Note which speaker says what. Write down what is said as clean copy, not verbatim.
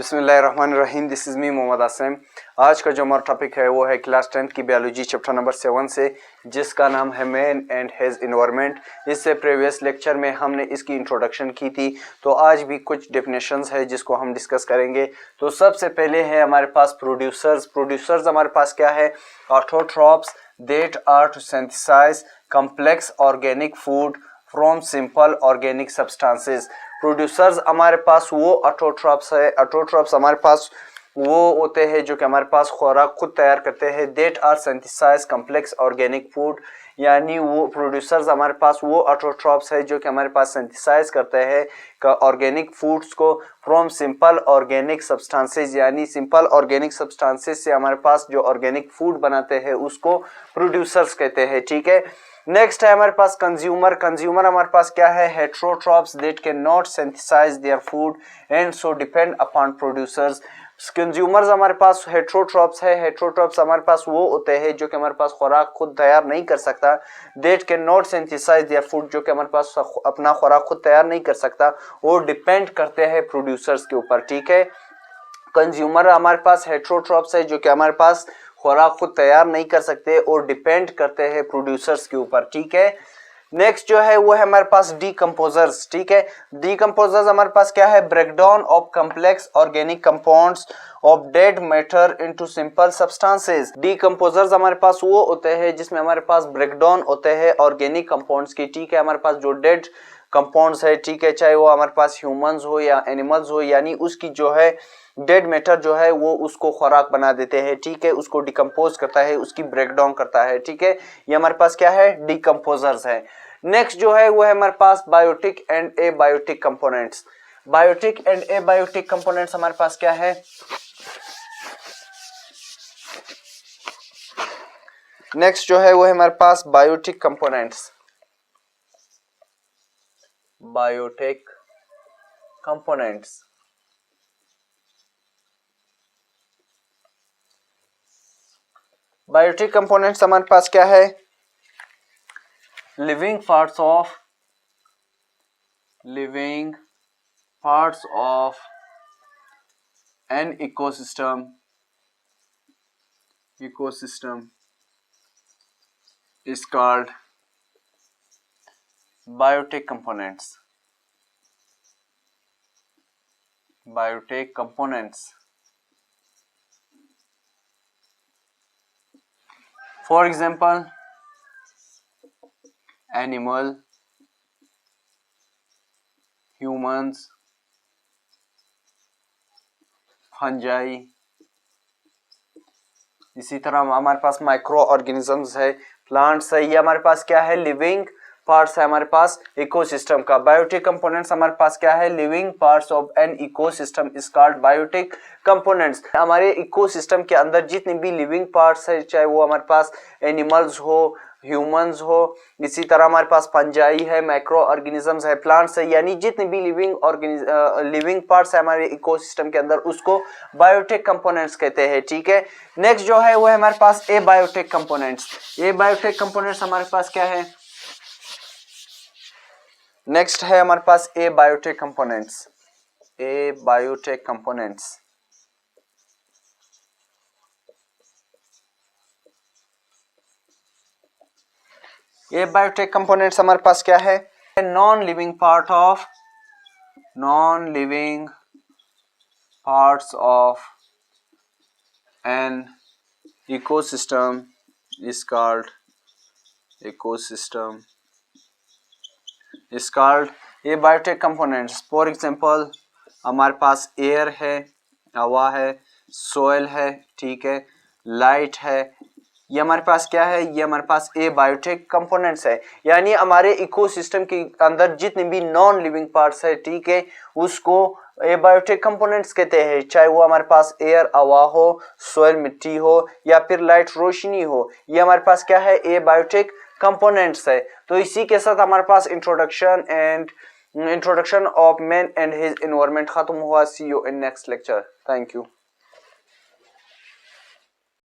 Speaker 1: बिस्मिल्लाहिर्रहमानिर्रहीम। This is me Mohammad Asim. आज का जो हमारा टॉपिक है वो है क्लास 10 की बायोलॉजी चैप्टर नंबर 7 से, जिसका नाम है मैन एंड हिज इन्वायरमेंट। इससे प्रीवियस लेक्चर में हमने इसकी इंट्रोडक्शन की थी, तो आज भी कुछ डेफिनेशंस है जिसको हम डिस्कस करेंगे। तो सबसे पहले है हमारे पास प्रोड्यूसर्स हमारे पास क्या है? Autotrophs that are to synthesize complex organic food from simple organic substances. Producers हमारे पास वो ऑटोट्रॉप्स है, ऑटोट्रॉप्स हमारे पास वो होते हैं जो कि हमारे पास खुराक खुद तैयार करते हैं। That are synthesize complex organic food, यानी वो प्रोड्यूसर्स हमारे पास वो ऑटोट्रॉप्स है जो कि हमारे पास सिंथेसाइज करते हैं ऑर्गेनिक फूड्स को फ्रॉम सिंपल ऑर्गेनिक सब्सटेंसेस, यानी सिंपल ऑर्गेनिक सब्सटेंसेस से हमारे पास जो ऑर्गेनिक फूड बनाते हैं उसको प्रोड्यूसर्स कहते हैं। ठीक है, नेक्स्ट है हमारे पास कंज्यूमर हमारे पास क्या है? Heterotrophs that can not synthesize their food and so depend upon producers. Consumers हमारे पास हेट्रोट्रॉप्स है। हेट्रोट्रॉप्स हमारे पास वो होते हैं जो कि हमारे पास खुराक खुद तैयार नहीं कर सकता। That can not synthesize their food, जो कि हमारे पास अपना खुराक खुद तैयार नहीं कर सकता, वो डिपेंड करते हैं प्रोड्यूसर्स के ऊपर। ठीक है, कंज्यूमर हमारे पास हेट्रोट्रॉप्स है जो कि हमारे पास खुराक खुद तैयार नहीं कर सकते और डिपेंड करते हैं प्रोड्यूसर्स के ऊपर। ठीक है, नेक्स्ट जो है वो है हमारे पास डीकंपोजर्स। ठीक है, डीकंपोजर्स हमारे पास क्या है? Breakdown of complex organic compounds of dead matter into simple substances. Decomposers हमारे पास वो होते हैं जिसमें हमारे पास ब्रेकडाउन होते हैं ऑर्गेनिक कंपाउंड्स की। ठीक है, हमारे पास जो डेड कंपाउंड्स है, ठीक है, चाहे वो हमारे पास ह्यूमंस हो या एनिमल्स हो, यानी उसकी जो है डेड मैटर जो है वो उसको खुराक बना देते हैं। ठीक है, उसको डिकम्पोज करता है, उसकी ब्रेकडाउन करता है। ठीक है, ये हमारे पास क्या है? डिकम्पोजर्स है। नेक्स्ट जो है वो है हमारे पास biotic and abiotic components. Biotic and abiotic components हमारे पास क्या है? नेक्स्ट जो है वो है हमारे पास biotic components. Biotic components biotic components हमारे पास क्या है? Living parts of an ecosystem is called biotic components. For example, animal, humans, fungi. इसी तरह हमारे पास माइक्रो ऑर्गेनिजम्स है, प्लांट्स है। ये हमारे पास क्या है? लिविंग पार्ट्स है हमारे पास इकोसिस्टम का। बायोटिक कंपोनेंट्स हमारे पास क्या है? Living parts of an ecosystem is called biotic components. हमारे इकोसिस्टम के अंदर जितने भी लिविंग पार्ट्स है, चाहे वो हमारे पास एनिमल्स हो, ह्यूमंस हो, इसी तरह हमारे पास फंजाई है, माइक्रो ऑर्गेनिजम्स है, प्लांट्स है, यानी जितने भी लिविंग पार्ट्स है हमारे इकोसिस्टम के अंदर उसको बायोटिक कंपोनेंट्स कहते हैं। ठीक है, नेक्स्ट जो है वो है हमारे पास एबायोटिक कंपोनेंट्स। एबायोटिक कंपोनेंट्स हमारे पास क्या है? नेक्स्ट है हमारे पास abiotic components. Abiotic components abiotic components हमारे पास क्या है? Non living parts of an ecosystem is called abiotic components. For example हमारे पास एयर है, हवा है, सोयल है, ठीक है, लाइट है। ये हमारे पास क्या है? ये हमारे पास एबायोटिक कंपोनेंट्स है, यानी हमारे इकोसिस्टम के अंदर जितने भी नॉन लिविंग पार्ट्स है, ठीक है, उसको एबायोटिक कंपोनेंट्स कहते हैं। चाहे वो हमारे पास एयर हवा हो, सोयल मिट्टी हो, या फिर लाइट रोशनी हो, ये हमारे पास क्या है? एबायोटिक कंपोनेंट्स है। तो इसी के साथ हमारे पास introduction of man and his environment खत्म हुआ। See you in next lecture. Thank you.